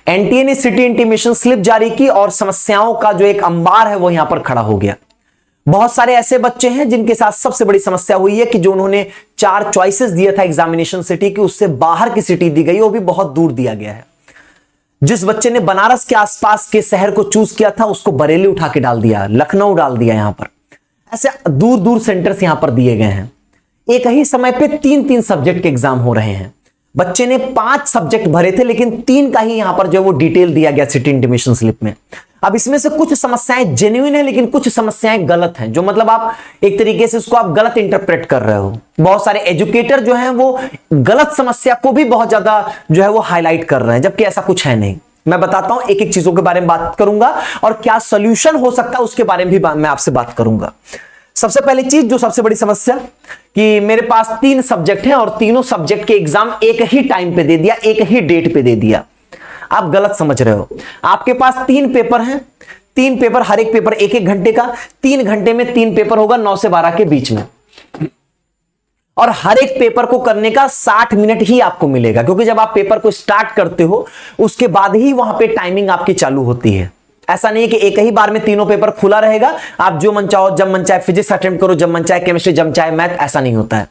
NTA ने city intimation slip जारी की और समस्याओं का जो एक अंबार है वो यहां पर खड़ा हो गया। बहुत सारे ऐसे बच्चे हैं जिनके साथ सबसे बड़ी समस्या हुई है कि जो उन्होंने 4 चॉइसेस दिया था एग्जामिनेशन सिटी की, उससे बाहर की सिटी दी गई, वो भी बहुत दूर दिया गया है। जिस बच्चे ने बनारस के आसपास के शहर को चूज किया था उसको बरेली उठा के डाल दिया, लखनऊ डाल दिया। यहां पर ऐसे दूर दूर सेंटर्स यहां पर दिए गए हैं। एक ही समय पे 3-3 सब्जेक्ट के एग्जाम हो रहे हैं। बच्चे ने 5 सब्जेक्ट भरे थे लेकिन 3 का ही यहां पर जो वो डिटेल दिया गया सिटी इंटीमेशन स्लिप में। अब इसमें से कुछ समस्याएं जेन्युइन है लेकिन कुछ समस्याएं गलत हैं, जो मतलब आप एक तरीके से उसको आप गलत इंटरप्रेट कर रहे हो। बहुत सारे एजुकेटर जो हैं वो गलत समस्या को भी बहुत ज्यादा जो है वो हाईलाइट कर रहे हैं, जबकि ऐसा कुछ है नहीं। मैं बताता हूं, एक एक चीजों के बारे में बात करूंगा और क्या सोल्यूशन हो सकता है उसके बारे में भी मैं आपसे बात करूंगा। सबसे पहली चीज, जो सबसे बड़ी समस्या कि मेरे पास 3 सब्जेक्ट हैं और तीनों सब्जेक्ट के एग्जाम एक ही टाइम पे दे दिया, एक ही डेट पे दे दिया। आप गलत समझ रहे हो। आपके पास 3 पेपर हैं, 3 पेपर, हर एक पेपर 1-1 घंटे का, 3 घंटे में 3 पेपर होगा 9 से 12 के बीच में, और हर एक पेपर को करने का 60 मिनट ही आपको मिलेगा, क्योंकि जब आप पेपर को स्टार्ट करते हो उसके बाद ही वहां पे टाइमिंग आपकी चालू होती है। ऐसा नहीं है कि एक ही बार में तीनों पेपर खुला रहेगा, आप जो मन चाहो जब मन चाहे फिजिक्स अटेम्प्ट करो, जब मन चाहे केमिस्ट्री, जब चाहे मैथ, ऐसा नहीं होता है।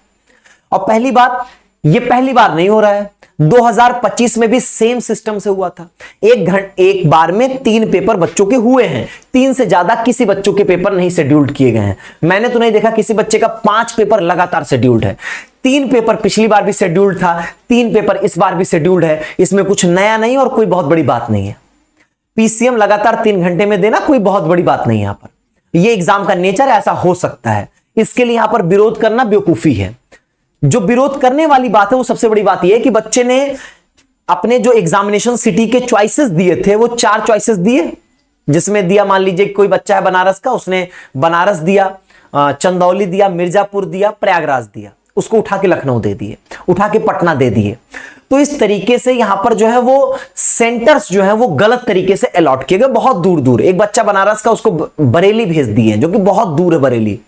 और पहली बात, ये पहली बार नहीं हो रहा है, 2025 में भी सेम सिस्टम से हुआ था। एक बार में 3 पेपर बच्चों के हुए हैं, 3 से ज्यादा किसी बच्चों के पेपर नहीं शेड्यूल्ड किए गए हैं। मैंने तो नहीं देखा किसी बच्चे का 5 पेपर लगातार शेड्यूल्ड है। 3 पेपर पिछली बार भी शेड्यूल्ड था, 3 पेपर इस बार भी शेड्यूल्ड है। इसमें कुछ नया नहीं और कोई बहुत बड़ी बात नहीं है। पीसीएम लगातार 3 घंटे में देना कोई बहुत बड़ी बात नहीं। यहां पर ये एग्जाम का नेचर ऐसा हो सकता है, इसके लिए यहां पर विरोध करना बेवकूफी है। जो विरोध करने वाली बात है वो सबसे बड़ी बात यह है कि बच्चे ने अपने जो एग्जामिनेशन सिटी के चॉइसेस दिए थे वो 4 चॉइसेस दिए, जिसमें दिया, मान लीजिए कोई बच्चा है बनारस का, उसने बनारस दिया, चंदौली दिया, मिर्जापुर दिया, प्रयागराज दिया, उसको उठा के लखनऊ दे दिए, उठा के पटना दे दिए। तो इस तरीके से यहां पर जो है वो सेंटर्स जो है वो गलत तरीके से अलॉट किए गए, बहुत दूर दूर। एक बच्चा बनारस का, उसको बरेली भेज दिए, जो कि बहुत दूर है बरेली।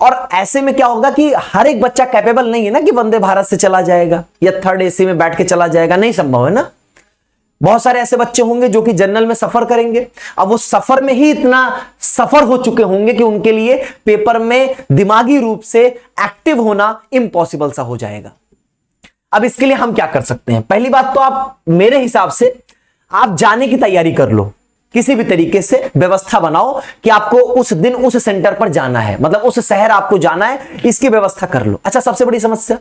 और ऐसे में क्या होगा कि हर एक बच्चा कैपेबल नहीं है ना कि वंदे भारत से चला जाएगा या 3rd AC में बैठ के चला जाएगा, नहीं संभव है ना। बहुत सारे ऐसे बच्चे होंगे जो कि जनरल में सफर करेंगे। अब वो सफर में ही इतना सफर हो चुके होंगे कि उनके लिए पेपर में दिमागी रूप से एक्टिव होना इम्पॉसिबल सा हो जाएगा। अब इसके लिए हम क्या कर सकते हैं? पहली बात तो आप, मेरे हिसाब से आप जाने की तैयारी कर लो, किसी भी तरीके से व्यवस्था बनाओ कि आपको उस दिन उस सेंटर पर जाना है, मतलब उस शहर आपको जाना है, इसकी व्यवस्था कर लो। अच्छा, सबसे बड़ी समस्या,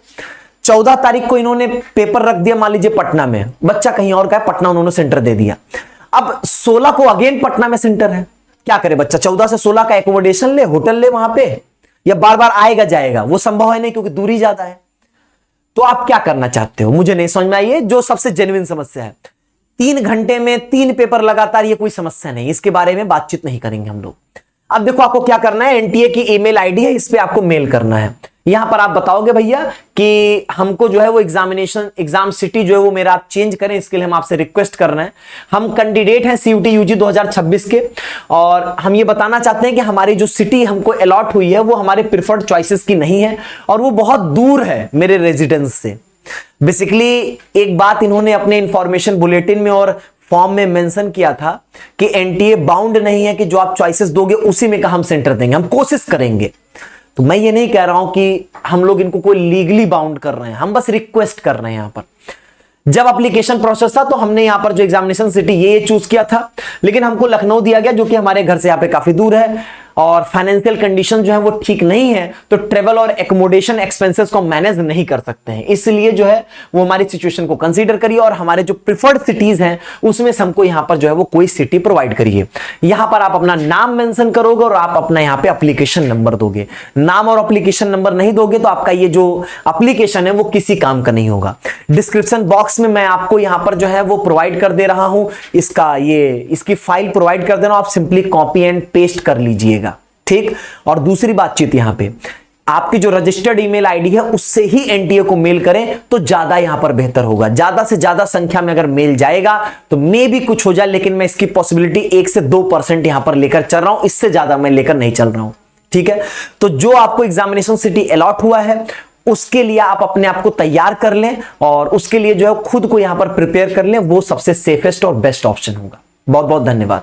14 तारीख को इन्होंने पेपर रख दिया, मान लीजिए पटना में, बच्चा कहीं और का है, पटना उन्होंने सेंटर दे दिया। अब 16 को अगेन पटना में सेंटर है, क्या करे बच्चा? 14 से 16 का एकोमोडेशन ले, होटल ले वहां पे, या बार बार आएगा जाएगा? वो संभव है नहीं, क्योंकि दूरी ज्यादा है। तो आप क्या करना चाहते हो, मुझे नहीं समझ में आई। जो सबसे जेन्युइन समस्या है, 3 घंटे में 3 पेपर लगातार, ये कोई समस्या नहीं, इसके बारे में बातचीत नहीं करेंगे हम लोग। अब देखो आपको क्या करना है, एनटीए की ईमेल आईडी है, इस पे आपको मेल करना है। यहां पर आप बताओगे भैया कि हमको जो है वो एग्जाम सिटी जो है वो मेरा आप चेंज करें, इसके लिए हम आपसे रिक्वेस्ट कर रहे हैं। हम कैंडिडेट हैं सीयूटी यूजी 2026 के, और हम ये बताना चाहते हैं कि हमारी जो सिटी हमको अलॉट हुई है वो हमारे प्रिफर्ड चॉइसेस की नहीं है और वो बहुत दूर है मेरे रेजिडेंस से। बेसिकली एक बात इन्होंने अपने इंफॉर्मेशन बुलेटिन में और फॉर्म में मेंशन किया था कि एनटीए बाउंड नहीं है कि जो आप चॉइसेस दोगे उसी में का हम सेंटर देंगे, हम कोशिश करेंगे। तो मैं ये नहीं कह रहा हूं कि हम लोग इनको कोई लीगली बाउंड कर रहे हैं, हम बस रिक्वेस्ट कर रहे हैं। यहां पर जब एप्लीकेशन प्रोसेस था तो हमने यहां पर जो एग्जामिनेशन सिटी ये चूज किया था, लेकिन हमको लखनऊ दिया गया जो कि हमारे घर से यहां पे काफी दूर है और फाइनेंशियल कंडीशन जो है वो ठीक नहीं है, तो ट्रेवल और एकोमोडेशन एक्सपेंसेस को मैनेज नहीं कर सकते हैं। इसलिए जो है वो हमारी सिचुएशन को कंसीडर करिए और हमारे जो प्रिफर्ड सिटीज हैं उसमें से हमको यहां पर जो है वो कोई सिटी प्रोवाइड करिए। यहां पर आप अपना नाम मेंशन करोगे और आप अपना यहां पे एप्लीकेशन नंबर दोगे। नाम और एप्लीकेशन नंबर नहीं दोगे तो आपका ये जो एप्लीकेशन है वो किसी काम का नहीं होगा। डिस्क्रिप्शन बॉक्स में मैं आपको यहां पर जो है वो प्रोवाइड कर दे रहा हूं, इसकी फाइल प्रोवाइड कर देना, आप सिंपली कॉपी एंड पेस्ट कर लीजिएगा, ठीक। और दूसरी बातचीत, यहां पे आपकी जो रजिस्टर्ड ईमेल आईडी है उससे ही एनटीए को मेल करें तो ज्यादा यहां पर बेहतर होगा। ज्यादा से ज्यादा संख्या में अगर मेल जाएगा तो मे भी कुछ हो जाए, लेकिन मैं इसकी पॉसिबिलिटी 1 से 2% यहां पर लेकर चल रहा हूं, इससे ज्यादा मैं लेकर नहीं चल रहा हूं, ठीक है। तो जो आपको एग्जामिनेशन सिटी अलॉट हुआ है उसके लिए आप अपने आप को तैयार कर लें और उसके लिए जो है खुद को यहां पर प्रिपेयर कर लें, वो सबसे सेफेस्ट और बेस्ट ऑप्शन होगा। बहुत बहुत धन्यवाद।